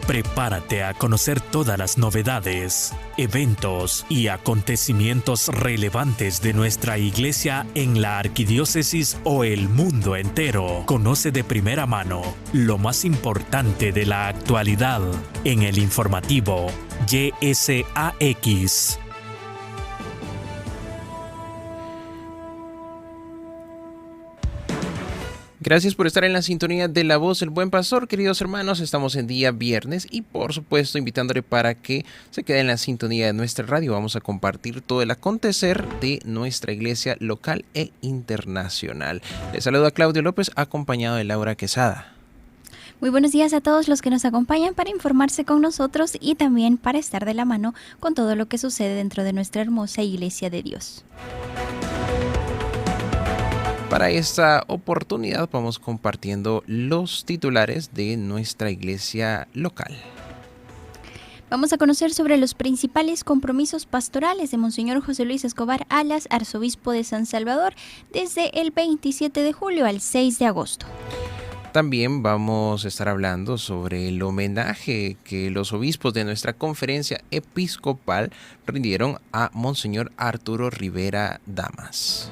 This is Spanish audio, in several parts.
Prepárate a conocer todas las novedades, eventos y acontecimientos relevantes de nuestra iglesia en la arquidiócesis o el mundo entero. Conoce de primera mano lo más importante de la actualidad en el informativo YSAX. Gracias por estar en la sintonía de La Voz del Buen Pastor, queridos hermanos. Estamos en día viernes y por supuesto invitándole para que se quede en la sintonía de nuestra radio. Vamos a compartir todo el acontecer de nuestra iglesia local e internacional. Les saluda Claudio López, acompañado de Laura Quesada. Muy buenos días a todos los que nos acompañan para informarse con nosotros y también para estar de la mano con todo lo que sucede dentro de nuestra hermosa iglesia de Dios. Para esta oportunidad vamos compartiendo los titulares de nuestra iglesia local. Vamos a conocer sobre los principales compromisos pastorales de Monseñor José Luis Escobar Alas, arzobispo de San Salvador, desde el 27 de julio al 6 de agosto. También vamos a estar hablando sobre el homenaje que los obispos de nuestra conferencia episcopal rindieron a Monseñor Arturo Rivera Damas.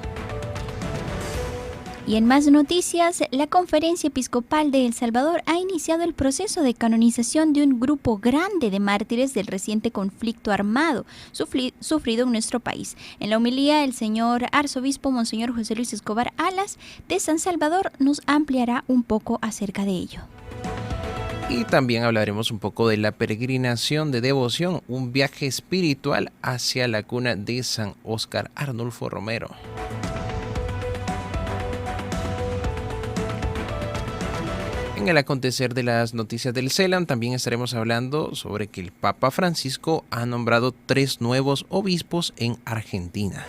Y en más noticias, la Conferencia Episcopal de El Salvador ha iniciado el proceso de canonización de un grupo grande de mártires del reciente conflicto armado sufrido en nuestro país. En la homilía, el señor arzobispo Monseñor José Luis Escobar Alas de San Salvador nos ampliará un poco acerca de ello. Y también hablaremos un poco de la peregrinación de devoción, un viaje espiritual hacia la cuna de San Óscar Arnulfo Romero. En el acontecer de las noticias del CELAM también estaremos hablando sobre que el Papa Francisco ha nombrado 3 nuevos obispos en Argentina.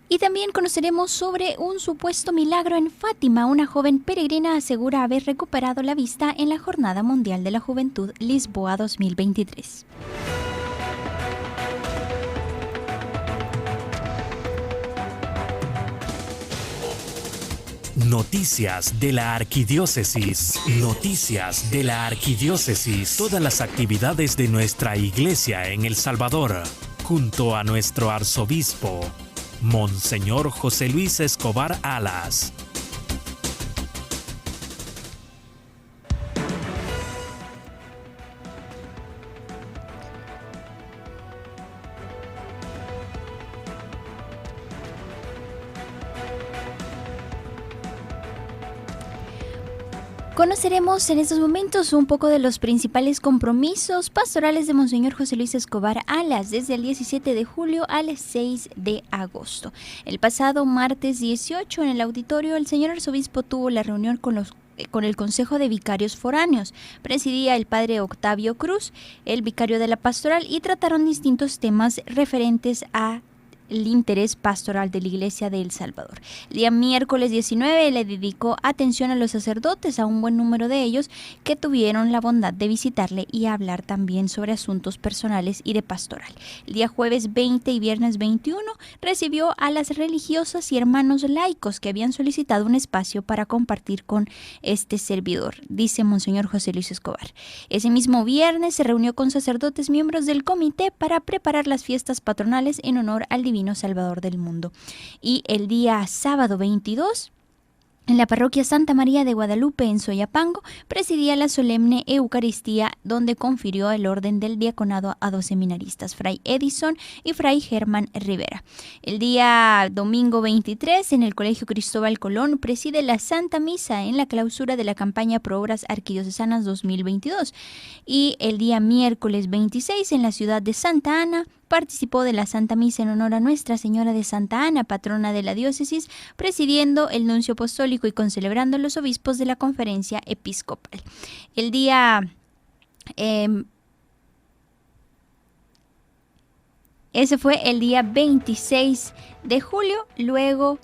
Y también conoceremos sobre un supuesto milagro en Fátima. Una joven peregrina asegura haber recuperado la vista en la Jornada Mundial de la Juventud Lisboa 2023. Noticias de la Arquidiócesis. Noticias de la Arquidiócesis. Todas las actividades de nuestra iglesia en El Salvador, junto a nuestro arzobispo, Monseñor José Luis Escobar Alas. Conoceremos en estos momentos un poco de los principales compromisos pastorales de Monseñor José Luis Escobar Alas desde el 17 de julio al 6 de agosto. El pasado martes 18 en el auditorio el señor arzobispo tuvo la reunión con el Consejo de Vicarios Foráneos. Presidía el padre Octavio Cruz, el vicario de la pastoral, y trataron distintos temas referentes a el interés pastoral de la Iglesia de El Salvador. El día miércoles 19 le dedicó atención a los sacerdotes, a un buen número de ellos que tuvieron la bondad de visitarle y hablar también sobre asuntos personales y de pastoral. El día jueves 20 y viernes 21 recibió a las religiosas y hermanos laicos que habían solicitado un espacio para compartir con este servidor, dice Monseñor José Luis Escobar. Ese mismo viernes se reunió con sacerdotes miembros del comité para preparar las fiestas patronales en honor al Divino Salvador del mundo. Y el día sábado 22, en la parroquia Santa María de Guadalupe en Soyapango, presidía la solemne Eucaristía donde confirió el orden del diaconado a 2 seminaristas, Fray Edison y Fray Germán Rivera. El día domingo 23, en el Colegio Cristóbal Colón, preside la Santa Misa en la clausura de la campaña Pro Obras Arquidiocesanas 2022. Y el día miércoles 26, en la ciudad de Santa Ana, participó de la Santa Misa en honor a Nuestra Señora de Santa Ana, patrona de la diócesis, presidiendo el nuncio apostólico y concelebrando los obispos de la conferencia episcopal. El día ese fue el día 26 de julio. Luego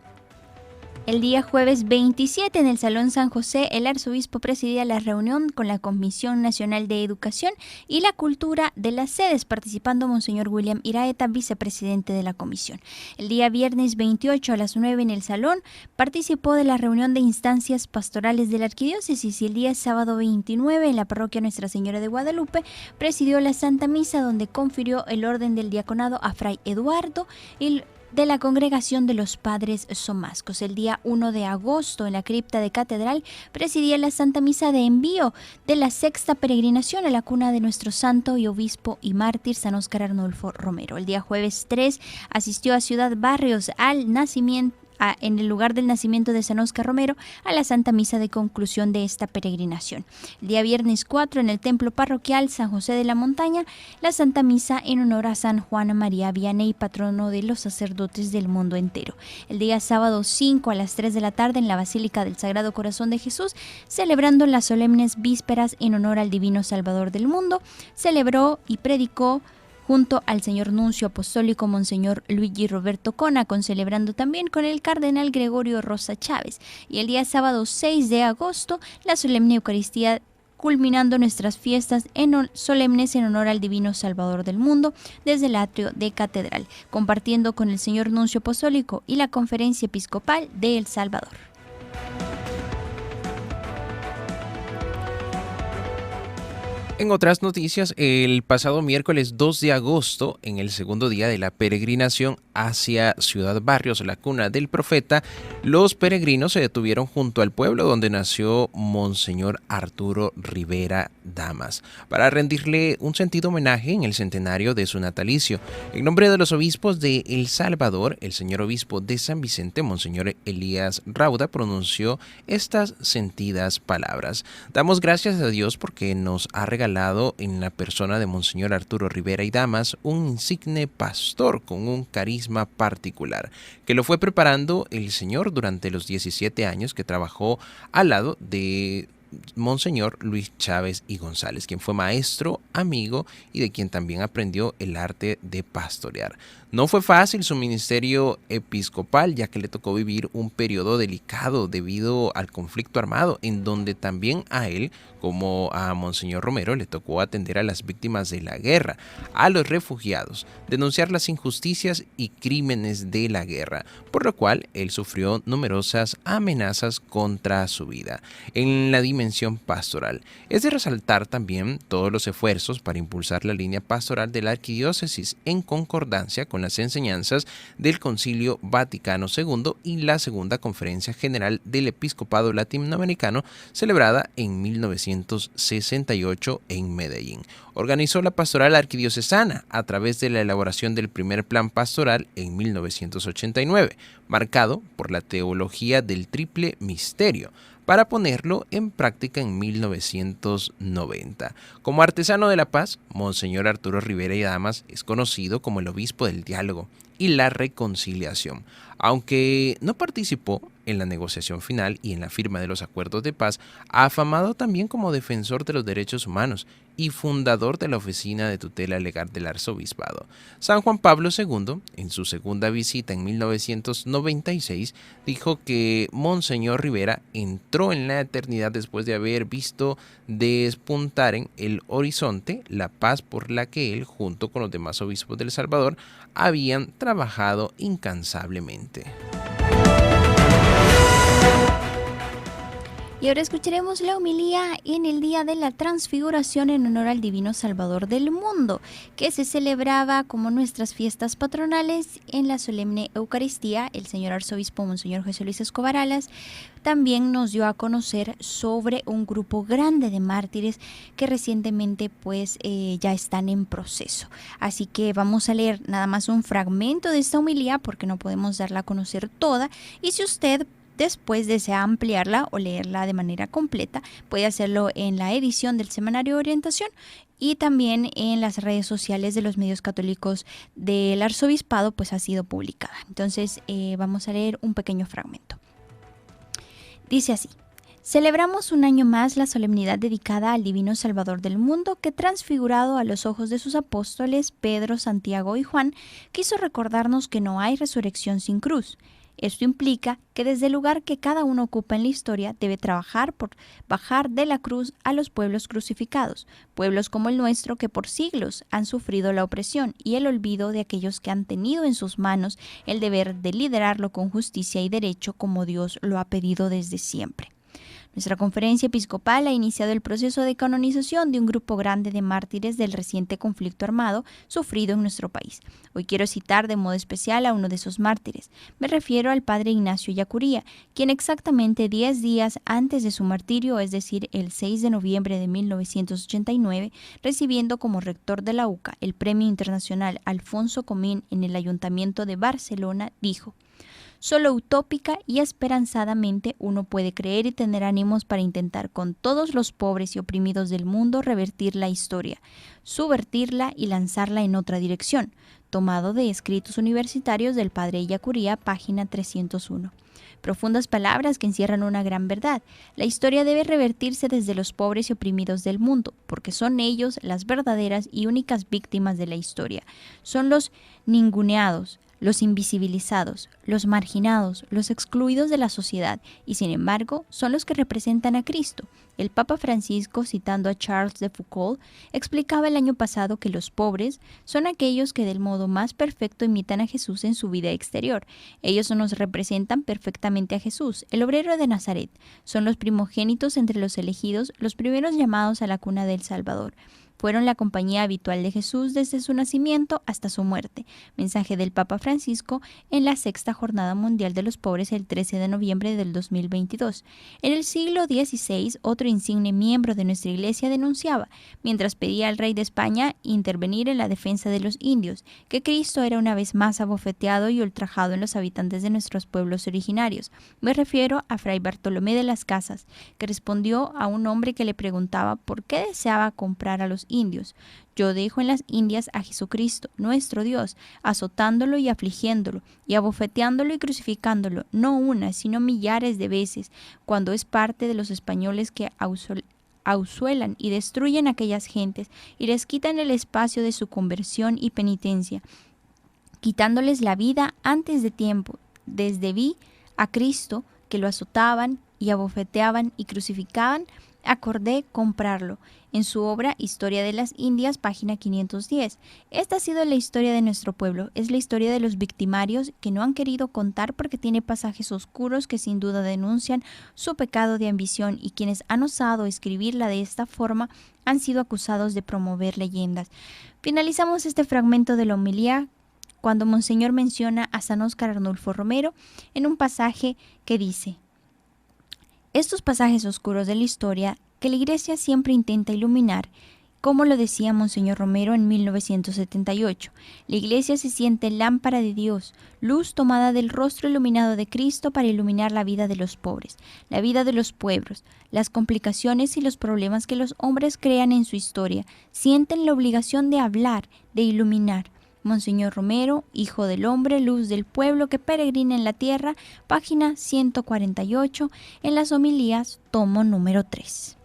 El día jueves 27 en el Salón San José, el arzobispo presidía la reunión con la Comisión Nacional de Educación y la Cultura de las sedes, participando Monseñor William Iraeta, vicepresidente de la comisión. El día viernes 28 a las 9 en el Salón participó de la reunión de instancias pastorales de la arquidiócesis, y el día sábado 29 en la parroquia Nuestra Señora de Guadalupe presidió la Santa Misa, donde confirió el orden del diaconado a Fray Eduardo y de la Congregación de los Padres Somascos. El día 1 de agosto en la cripta de Catedral presidía la Santa Misa de envío de la sexta peregrinación a la cuna de nuestro santo y obispo y mártir San Óscar Arnulfo Romero. El día jueves 3 asistió a Ciudad Barrios al nacimiento en el lugar del nacimiento de San Óscar Romero, a la Santa Misa de conclusión de esta peregrinación. El día viernes 4 en el templo parroquial San José de la Montaña, la Santa Misa en honor a San Juan María Vianney, patrono de los sacerdotes del mundo entero. El día sábado 5 a las 3 de la tarde en la Basílica del Sagrado Corazón de Jesús, celebrando las solemnes vísperas en honor al Divino Salvador del mundo, celebró y predicó junto al señor nuncio apostólico Monseñor Luigi Roberto Cona, celebrando también con el cardenal Gregorio Rosa Chávez. Y el día sábado 6 de agosto, la solemne Eucaristía, culminando nuestras fiestas solemnes en honor al Divino Salvador del mundo desde el atrio de Catedral, compartiendo con el señor nuncio apostólico y la Conferencia Episcopal de El Salvador. En otras noticias, el pasado miércoles 2 de agosto, en el segundo día de la peregrinación hacia Ciudad Barrios, la cuna del profeta, los peregrinos se detuvieron junto al pueblo donde nació Monseñor Arturo Rivera Damas, para rendirle un sentido homenaje en el centenario de su natalicio. En nombre de los obispos de El Salvador, el señor obispo de San Vicente, Monseñor Elías Rauda, pronunció estas sentidas palabras. Damos gracias a Dios porque nos ha regalado en la persona de Monseñor Arturo Rivera y Damas un insigne pastor con un carisma particular, que lo fue preparando el Señor durante los 17 años que trabajó al lado de Monseñor Luis Chávez y González, quien fue maestro, amigo y de quien también aprendió el arte de pastorear. No fue fácil su ministerio episcopal, ya que le tocó vivir un periodo delicado debido al conflicto armado, en donde también a él, como a Monseñor Romero, le tocó atender a las víctimas de la guerra, a los refugiados, denunciar las injusticias y crímenes de la guerra, por lo cual él sufrió numerosas amenazas contra su vida. En la dimensión pastoral, es de resaltar también todos los esfuerzos para impulsar la línea pastoral de la arquidiócesis en concordancia con las enseñanzas del Concilio Vaticano II y la Segunda Conferencia General del Episcopado Latinoamericano, celebrada en 1968 en Medellín. Organizó la pastoral arquidiocesana a través de la elaboración del primer plan pastoral en 1989, marcado por la teología del triple misterio, para ponerlo en práctica en 1990. Como artesano de la paz, Monseñor Arturo Rivera y Damas es conocido como el obispo del diálogo y la reconciliación. Aunque no participó en la negociación final y en la firma de los acuerdos de paz, afamado también como defensor de los derechos humanos y fundador de la Oficina de Tutela Legal del Arzobispado. San Juan Pablo II, en su segunda visita en 1996, dijo que Monseñor Rivera entró en la eternidad después de haber visto despuntar en el horizonte la paz por la que él, junto con los demás obispos de El Salvador, habían trabajado incansablemente. Y ahora escucharemos la homilía en el Día de la Transfiguración en honor al Divino Salvador del mundo, que se celebraba como nuestras fiestas patronales en la solemne Eucaristía. El señor arzobispo Monseñor José Luis Escobar Alas también nos dio a conocer sobre un grupo grande de mártires que recientemente ya están en proceso. Así que vamos a leer nada más un fragmento de esta homilía porque no podemos darla a conocer toda, y si usted después desea ampliarla o leerla de manera completa, puede hacerlo en la edición del Semanario de Orientación y también en las redes sociales de los medios católicos del Arzobispado, pues ha sido publicada. Entonces vamos a leer un pequeño fragmento. Dice así: celebramos un año más la solemnidad dedicada al Divino Salvador del mundo que, transfigurado a los ojos de sus apóstoles Pedro, Santiago y Juan, quiso recordarnos que no hay resurrección sin cruz. Esto implica que desde el lugar que cada uno ocupa en la historia debe trabajar por bajar de la cruz a los pueblos crucificados, pueblos como el nuestro que por siglos han sufrido la opresión y el olvido de aquellos que han tenido en sus manos el deber de liderarlo con justicia y derecho como Dios lo ha pedido desde siempre. Nuestra conferencia episcopal ha iniciado el proceso de canonización de un grupo grande de mártires del reciente conflicto armado sufrido en nuestro país. Hoy quiero citar de modo especial a uno de esos mártires. Me refiero al padre Ignacio Ellacuría, quien exactamente 10 días antes de su martirio, es decir, el 6 de noviembre de 1989, recibiendo como rector de la UCA el Premio Internacional Alfonso Comín en el Ayuntamiento de Barcelona, dijo: Solo utópica y esperanzadamente uno puede creer y tener ánimos para intentar con todos los pobres y oprimidos del mundo revertir la historia, subvertirla y lanzarla en otra dirección. Tomado de Escritos Universitarios del padre Ellacuría, página 301. Profundas palabras que encierran una gran verdad. La historia debe revertirse desde los pobres y oprimidos del mundo, porque son ellos las verdaderas y únicas víctimas de la historia. Son los ninguneados, los invisibilizados, los marginados, los excluidos de la sociedad, y sin embargo son los que representan a Cristo. El Papa Francisco, citando a Charles de Foucault, explicaba el año pasado que los pobres son aquellos que del modo más perfecto imitan a Jesús en su vida exterior. Ellos nos representan perfectamente a Jesús, el obrero de Nazaret. Son los primogénitos entre los elegidos, los primeros llamados a la cuna del Salvador. Fueron la compañía habitual de Jesús desde su nacimiento hasta su muerte. Mensaje del Papa Francisco en la Sexta Jornada Mundial de los Pobres el 13 de noviembre del 2022. En el siglo XVI, otro insigne miembro de nuestra Iglesia denunciaba, mientras pedía al rey de España intervenir en la defensa de los indios, que Cristo era una vez más abofeteado y ultrajado en los habitantes de nuestros pueblos originarios. Me refiero a Fray Bartolomé de las Casas, que respondió a un hombre que le preguntaba por qué deseaba comprar a los indios: yo dejo en las Indias a Jesucristo, nuestro Dios, azotándolo y afligiéndolo, y abofeteándolo y crucificándolo, no una, sino millares de veces, cuando es parte de los españoles que ausuelan y destruyen a aquellas gentes, y les quitan el espacio de su conversión y penitencia, quitándoles la vida antes de tiempo. Desde vi a Cristo, que lo azotaban y abofeteaban y crucificaban, acordé comprarlo. En su obra Historia de las Indias, página 510. Esta ha sido la historia de nuestro pueblo. Es la historia de los victimarios que no han querido contar porque tiene pasajes oscuros que sin duda denuncian su pecado de ambición, y quienes han osado escribirla de esta forma han sido acusados de promover leyendas. Finalizamos este fragmento de la homilía cuando Monseñor menciona a San Óscar Arnulfo Romero en un pasaje que dice: estos pasajes oscuros de la historia que la Iglesia siempre intenta iluminar, como lo decía Monseñor Romero en 1978, la Iglesia se siente lámpara de Dios, luz tomada del rostro iluminado de Cristo para iluminar la vida de los pobres, la vida de los pueblos, las complicaciones y los problemas que los hombres crean en su historia, sienten la obligación de hablar, de iluminar. Monseñor Romero, Hijo del Hombre, Luz del Pueblo que peregrina en la tierra, página 148, en las homilías, tomo número 3.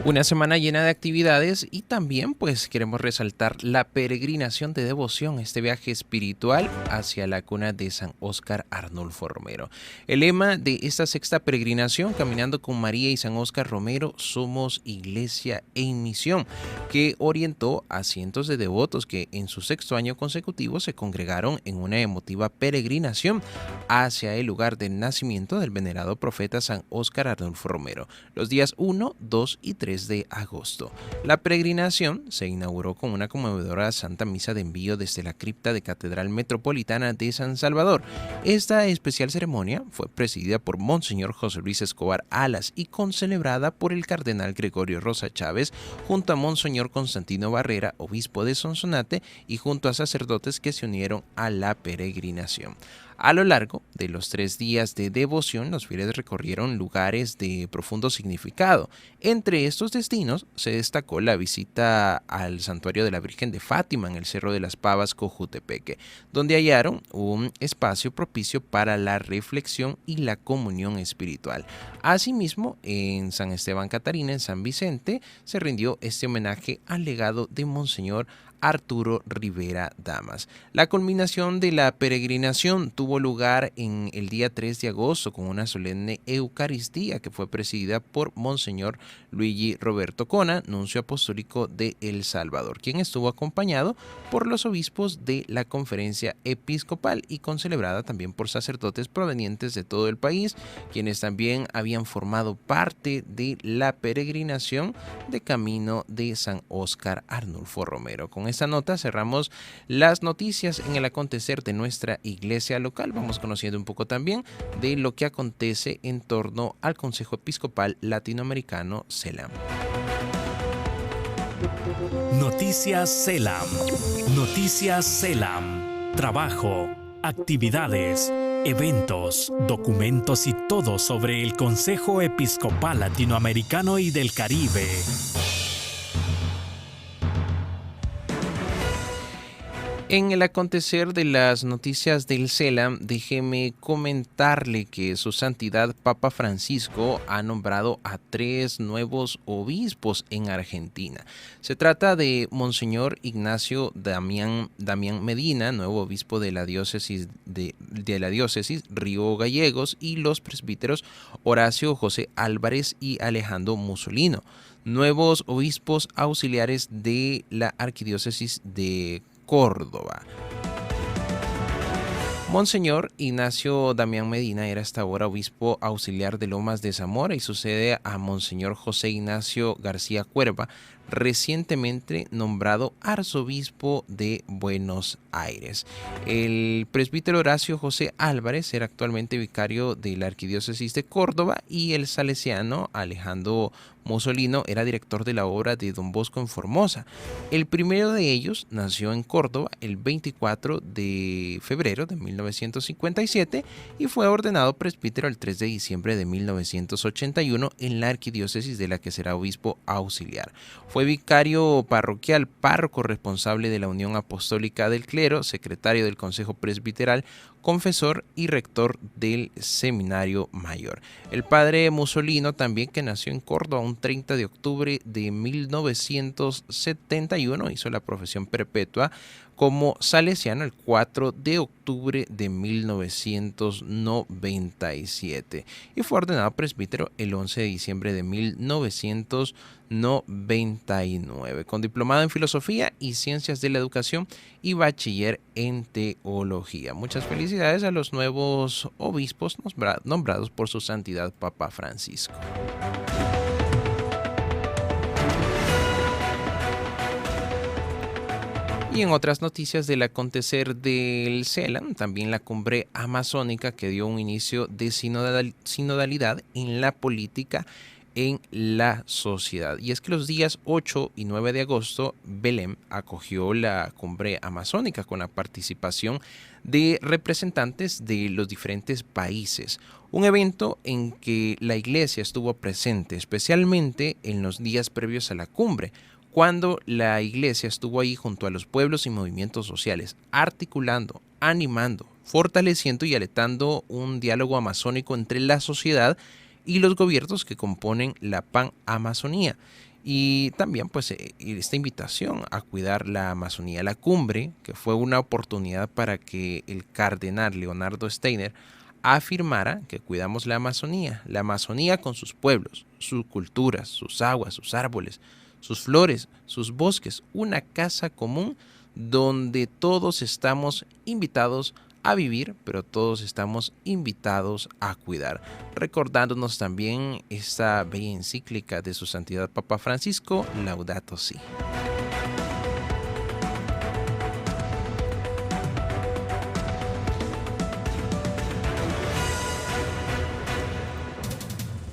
Una semana llena de actividades, y también pues queremos resaltar la peregrinación de devoción, este viaje espiritual hacia la cuna de San Óscar Arnulfo Romero. El lema de esta sexta peregrinación, Caminando con María y San Óscar Romero, somos Iglesia en Misión, que orientó a cientos de devotos que en su sexto año consecutivo se congregaron en una emotiva peregrinación hacia el lugar del nacimiento del venerado profeta San Óscar Arnulfo Romero, los días 1, 2 y 3 de agosto. La peregrinación se inauguró con una conmovedora Santa Misa de envío desde la cripta de Catedral Metropolitana de San Salvador. Esta especial ceremonia fue presidida por Monseñor José Luis Escobar Alas y concelebrada por el cardenal Gregorio Rosa Chávez junto a Monseñor Constantino Barrera, obispo de Sonsonate, y junto a sacerdotes que se unieron a la peregrinación. A lo largo de los 3 días de devoción, los fieles recorrieron lugares de profundo significado. Entre estos destinos se destacó la visita al santuario de la Virgen de Fátima en el Cerro de las Pavas, Cojutepeque, donde hallaron un espacio propicio para la reflexión y la comunión espiritual. Asimismo, en San Esteban Catarina, en San Vicente, se rindió este homenaje al legado de Monseñor Arturo Rivera Damas. La culminación de la peregrinación tuvo lugar en el día 3 de agosto con una solemne Eucaristía que fue presidida por Monseñor Luigi Roberto Cona, nuncio apostólico de El Salvador, quien estuvo acompañado por los obispos de la Conferencia Episcopal y concelebrada también por sacerdotes provenientes de todo el país, quienes también habían formado parte de la peregrinación de camino de San Óscar Arnulfo Romero. Con esta nota cerramos las noticias en el acontecer de nuestra iglesia local. Vamos conociendo un poco también de lo que acontece en torno al Consejo Episcopal Latinoamericano CELAM. Noticias CELAM. Noticias CELAM. Trabajo, actividades, eventos, documentos y todo sobre el Consejo Episcopal Latinoamericano y del Caribe. En el acontecer de las noticias del CELAM, déjeme comentarle que Su Santidad Papa Francisco ha nombrado a 3 nuevos obispos en Argentina. Se trata de Monseñor Ignacio Damián Medina, nuevo obispo de la diócesis de la diócesis Río Gallegos, y los presbíteros Horacio José Álvarez y Alejandro Mussolino, nuevos obispos auxiliares de la arquidiócesis de Córdoba. Monseñor Ignacio Damián Medina era hasta ahora obispo auxiliar de Lomas de Zamora y sucede a Monseñor José Ignacio García Cuerva, recientemente nombrado arzobispo de Buenos Aires. El presbítero Horacio José Álvarez era actualmente vicario de la arquidiócesis de Córdoba y el salesiano Alejandro Mussolino era director de la obra de Don Bosco en Formosa. El primero de ellos nació en Córdoba el 24 de febrero de 1957 y fue ordenado presbítero el 3 de diciembre de 1981 en la arquidiócesis de la que será obispo auxiliar. Fue vicario parroquial, párroco responsable de la Unión Apostólica del Clero, secretario del Consejo Presbiteral, confesor y rector del Seminario Mayor. El padre Mussolino también, que nació en Córdoba un 30 de octubre de 1971, hizo la profesión perpetua como salesiano el 4 de octubre de 1997 y fue ordenado presbítero el 11 de diciembre de 1999, con diplomado en Filosofía y Ciencias de la Educación y bachiller en Teología. Muchas felicidades a los nuevos obispos nombrados por Su Santidad Papa Francisco. Y en otras noticias del acontecer del CELAM, también la cumbre amazónica que dio un inicio de sinodalidad en la política en la sociedad. Y es que los días 8 y 9 de agosto, Belém acogió la cumbre amazónica con la participación de representantes de los diferentes países. Un evento en que la iglesia estuvo presente, especialmente en los días previos a la cumbre, cuando la iglesia estuvo ahí junto a los pueblos y movimientos sociales, articulando, animando, fortaleciendo y alentando un diálogo amazónico entre la sociedad y los gobiernos que componen la Pan-Amazonía. Y también pues esta invitación a cuidar la Amazonía. La cumbre, que fue una oportunidad para que el cardenal Leonardo Steiner afirmara que cuidamos la Amazonía con sus pueblos, sus culturas, sus aguas, sus árboles, sus flores, sus bosques, una casa común donde todos estamos invitados a vivir, pero todos estamos invitados a cuidar. Recordándonos también esta bella encíclica de Su Santidad Papa Francisco, Laudato Si.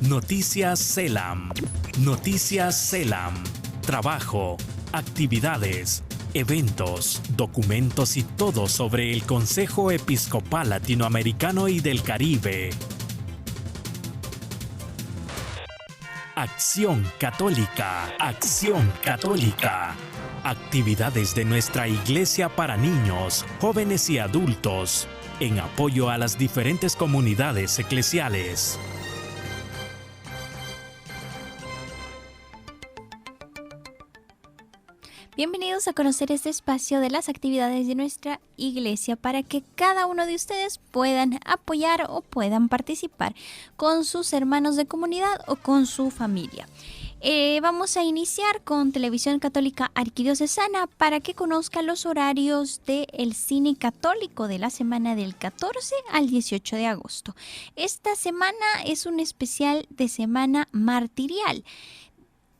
Noticias CELAM. Noticias CELAM. Trabajo, actividades, eventos, documentos y todo sobre el Consejo Episcopal Latinoamericano y del Caribe. Acción Católica, Acción Católica. Actividades de nuestra iglesia para niños, jóvenes y adultos, en apoyo a las diferentes comunidades eclesiales. Bienvenidos a conocer este espacio de las actividades de nuestra iglesia para que cada uno de ustedes puedan apoyar o puedan participar con sus hermanos de comunidad o con su familia. Vamos a iniciar con Televisión Católica Arquidiocesana para que conozcan los horarios del cine católico de la semana del 14 al 18 de agosto. Esta semana es un especial de semana martirial,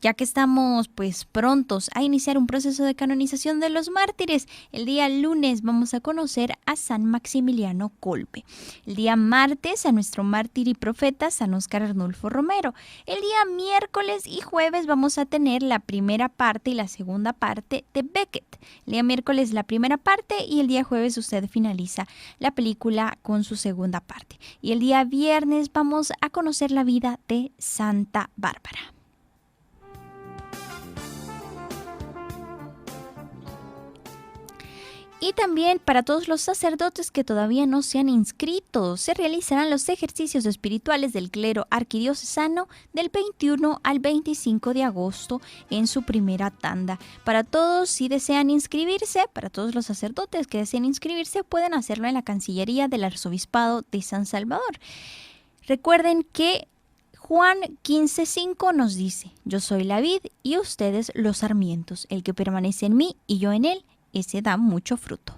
ya que estamos prontos a iniciar un proceso de canonización de los mártires. El día lunes vamos a conocer a San Maximiliano Kolbe. El día martes a nuestro mártir y profeta San Óscar Arnulfo Romero. El día miércoles y jueves vamos a tener la primera parte y la segunda parte de Becket. El día miércoles la primera parte y el día jueves usted finaliza la película con su segunda parte. Y el día viernes vamos a conocer la vida de Santa Bárbara. Y también para todos los sacerdotes que todavía no se han inscrito, se realizarán los ejercicios espirituales del clero arquidiocesano del 21 al 25 de agosto en su primera tanda. Para todos, si desean inscribirse, para todos los sacerdotes que deseen inscribirse, pueden hacerlo en la Cancillería del Arzobispado de San Salvador. Recuerden que Juan 15:5 nos dice: yo soy la vid y ustedes los sarmientos. El que permanece en mí y yo en él, ese da mucho fruto.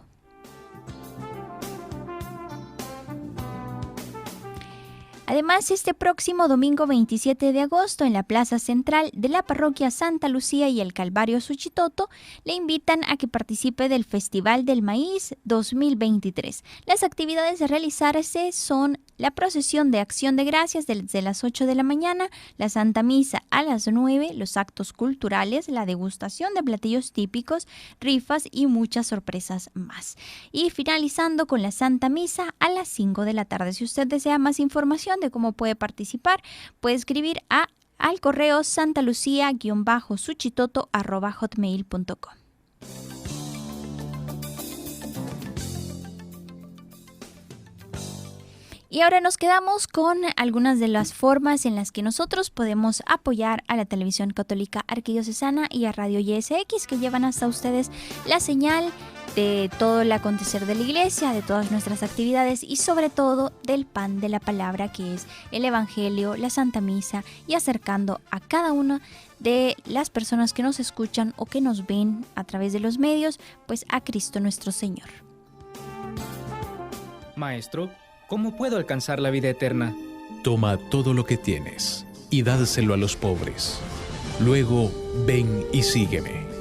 Además, este próximo domingo 27 de agosto, en la plaza central de la parroquia Santa Lucía y el Calvario Suchitoto, le invitan a que participe del Festival del Maíz 2023. Las actividades a realizarse son la procesión de Acción de Gracias desde las 8 de la mañana, la Santa Misa a las 9, los actos culturales, la degustación de platillos típicos, rifas y muchas sorpresas más. Y finalizando con la Santa Misa a las 5 de la tarde. Si usted desea más información de cómo puede participar, puede escribir al correo santalucia-suchitoto@hotmail.com. Y ahora nos quedamos con algunas de las formas en las que nosotros podemos apoyar a la Televisión Católica Arquidiocesana y a Radio YSX, que llevan hasta ustedes la señal de todo el acontecer de la iglesia, de todas nuestras actividades y sobre todo del pan de la palabra, que es el Evangelio, la Santa Misa, y acercando a cada una de las personas que nos escuchan o que nos ven a través de los medios, a Cristo nuestro Señor. Maestro, ¿cómo puedo alcanzar la vida eterna? Toma todo lo que tienes y dáselo a los pobres. Luego, ven y sígueme.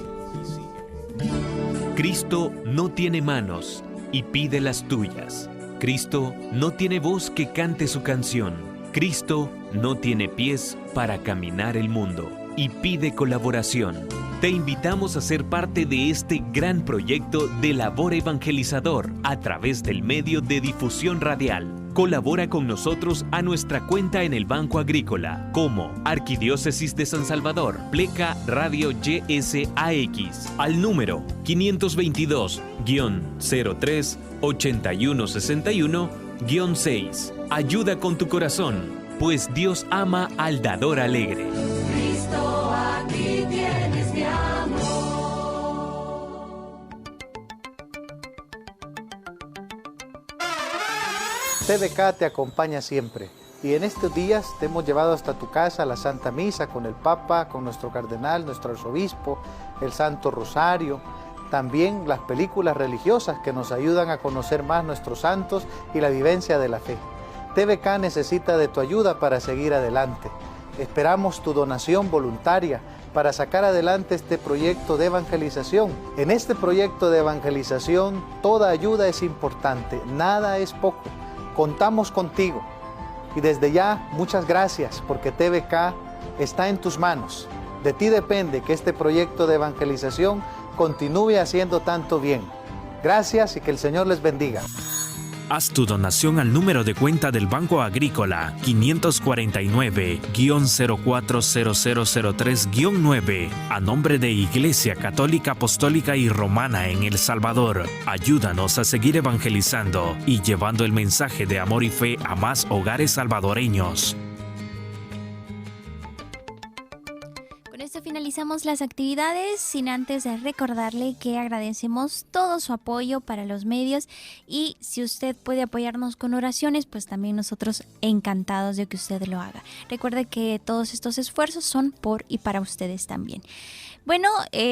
Cristo no tiene manos y pide las tuyas. Cristo no tiene voz que cante su canción. Cristo no tiene pies para caminar el mundo y pide colaboración. Te invitamos a ser parte de este gran proyecto de labor evangelizador a través del medio de difusión radial. Colabora con nosotros a nuestra cuenta en el Banco Agrícola como Arquidiócesis de San Salvador, Pleca Radio YSAX, al número 522-03-8161-6. Ayuda con tu corazón, pues Dios ama al dador alegre. Cristo, aquí tienes mi amor. TVK te acompaña siempre y en estos días te hemos llevado hasta tu casa la Santa Misa con el Papa, con nuestro cardenal, nuestro arzobispo, el Santo Rosario, también las películas religiosas que nos ayudan a conocer más nuestros santos y la vivencia de la fe. TVK necesita de tu ayuda para seguir adelante. Esperamos tu donación voluntaria para sacar adelante este proyecto de evangelización. En este proyecto de evangelización toda ayuda es importante, nada es poco. Contamos contigo y desde ya muchas gracias porque TVK está en tus manos. De ti depende que este proyecto de evangelización continúe haciendo tanto bien. Gracias y que el Señor les bendiga. Haz tu donación al número de cuenta del Banco Agrícola 549-040003-9 a nombre de Iglesia Católica Apostólica y Romana en El Salvador. Ayúdanos a seguir evangelizando y llevando el mensaje de amor y fe a más hogares salvadoreños. Finalizamos las actividades sin antes de recordarle que agradecemos todo su apoyo para los medios y si usted puede apoyarnos con oraciones, pues también nosotros encantados de que usted lo haga. Recuerde que todos estos esfuerzos son por y para ustedes también. Bueno,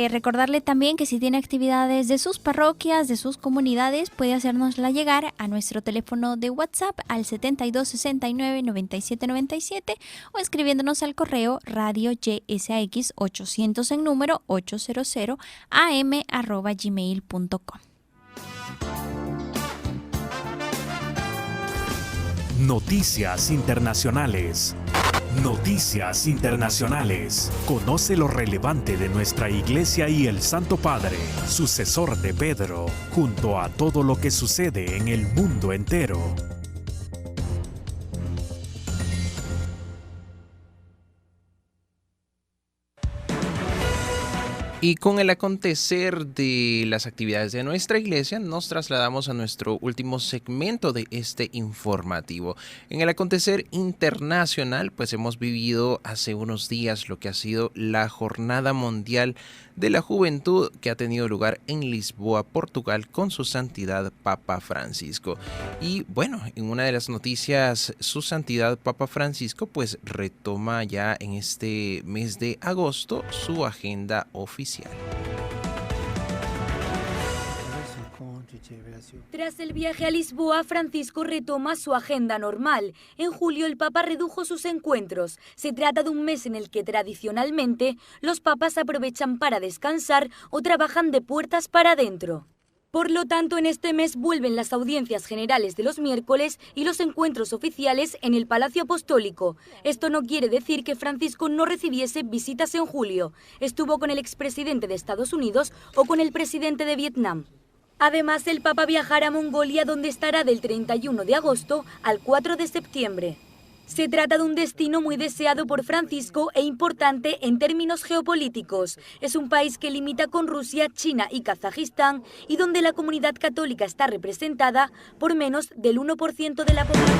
recordarle también que si tiene actividades de sus parroquias, de sus comunidades, puede hacérnosla llegar a nuestro teléfono de WhatsApp al 7269-9797 o escribiéndonos al correo radioysax800 en número 800am@gmail.com. Noticias internacionales. Noticias internacionales. Conoce lo relevante de nuestra Iglesia y el Santo Padre, sucesor de Pedro, junto a todo lo que sucede en el mundo entero. Y con el acontecer de las actividades de nuestra iglesia, nos trasladamos a nuestro último segmento de este informativo. En el acontecer internacional, pues hemos vivido hace unos días lo que ha sido la Jornada Mundial de la Juventud que ha tenido lugar en Lisboa, Portugal, con su santidad Papa Francisco. Y bueno, en una de las noticias, su santidad Papa Francisco pues retoma ya en este mes de agosto su agenda oficial. Tras el viaje a Lisboa, Francisco retoma su agenda normal. En julio el Papa redujo sus encuentros. Se trata de un mes en el que tradicionalmente los papas aprovechan para descansar o trabajan de puertas para adentro. Por lo tanto, en este mes vuelven las audiencias generales de los miércoles y los encuentros oficiales en el Palacio Apostólico. Esto no quiere decir que Francisco no recibiese visitas en julio. Estuvo con el expresidente de Estados Unidos o con el presidente de Vietnam. Además, el Papa viajará a Mongolia, donde estará del 31 de agosto al 4 de septiembre. Se trata de un destino muy deseado por Francisco e importante en términos geopolíticos. Es un país que limita con Rusia, China y Kazajistán y donde la comunidad católica está representada por menos del 1% de la población.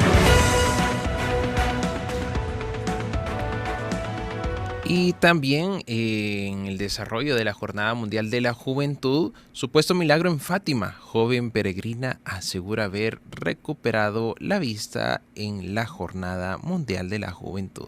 Y también en el desarrollo de la Jornada Mundial de la Juventud, supuesto milagro en Fátima, joven peregrina asegura haber recuperado la vista en la Jornada Mundial de la Juventud.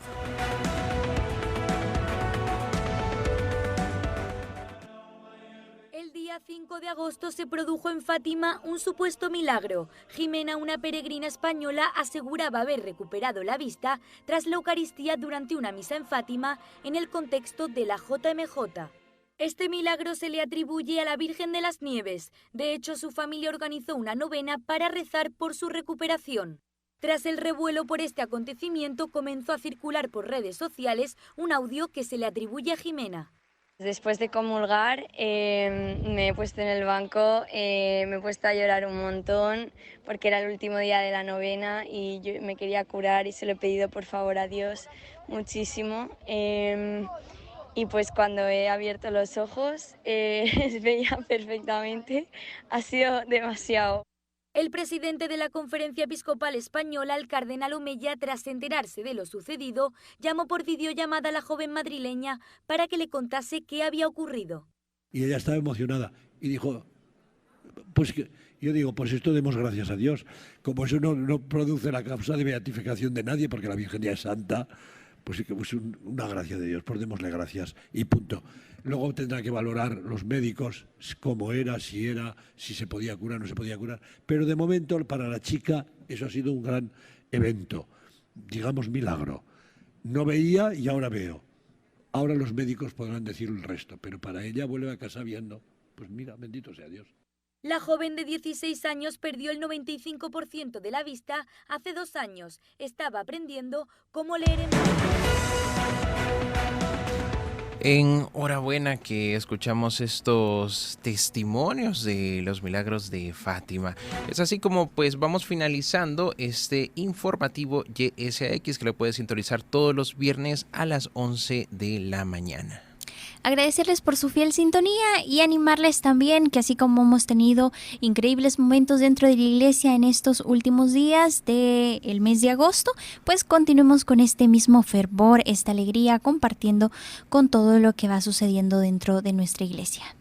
El día 5 de agosto se produjo en Fátima un supuesto milagro. Jimena, una peregrina española, aseguraba haber recuperado la vista tras la Eucaristía durante una misa en Fátima en el contexto de la JMJ. Este milagro se le atribuye a la Virgen de las Nieves. De hecho, su familia organizó una novena para rezar por su recuperación. Tras el revuelo por este acontecimiento, comenzó a circular por redes sociales un audio que se le atribuye a Jimena. Después de comulgar me he puesto en el banco, me he puesto a llorar un montón porque era el último día de la novena y yo me quería curar y se lo he pedido por favor a Dios muchísimo. Y pues cuando he abierto los ojos veía perfectamente, ha sido demasiado. El presidente de la Conferencia Episcopal Española, el cardenal Omeya, tras enterarse de lo sucedido, llamó por videollamada a la joven madrileña para que le contase qué había ocurrido. Y ella estaba emocionada y dijo, pues esto demos gracias a Dios. Como eso no produce la causa de beatificación de nadie, porque la Virgen ya es santa, pues sí que es una gracia de Dios, pues démosle gracias y punto. Luego tendrá que valorar los médicos cómo era, si se podía curar, no se podía curar. Pero de momento, para la chica, eso ha sido un gran evento, digamos milagro. No veía y ahora veo. Ahora los médicos podrán decir el resto, pero para ella vuelve a casa viendo. Pues mira, bendito sea Dios. La joven de 16 años perdió el 95% de la vista hace 2 años. Estaba aprendiendo cómo leer en braille. Enhorabuena que escuchamos estos testimonios de los milagros de Fátima. Es así como pues vamos finalizando este informativo YSAX, que lo puedes sintonizar todos los viernes a las 11 de la mañana. Agradecerles por su fiel sintonía y animarles también que así como hemos tenido increíbles momentos dentro de la iglesia en estos últimos días del mes de agosto, pues continuemos con este mismo fervor, esta alegría, compartiendo con todo lo que va sucediendo dentro de nuestra iglesia.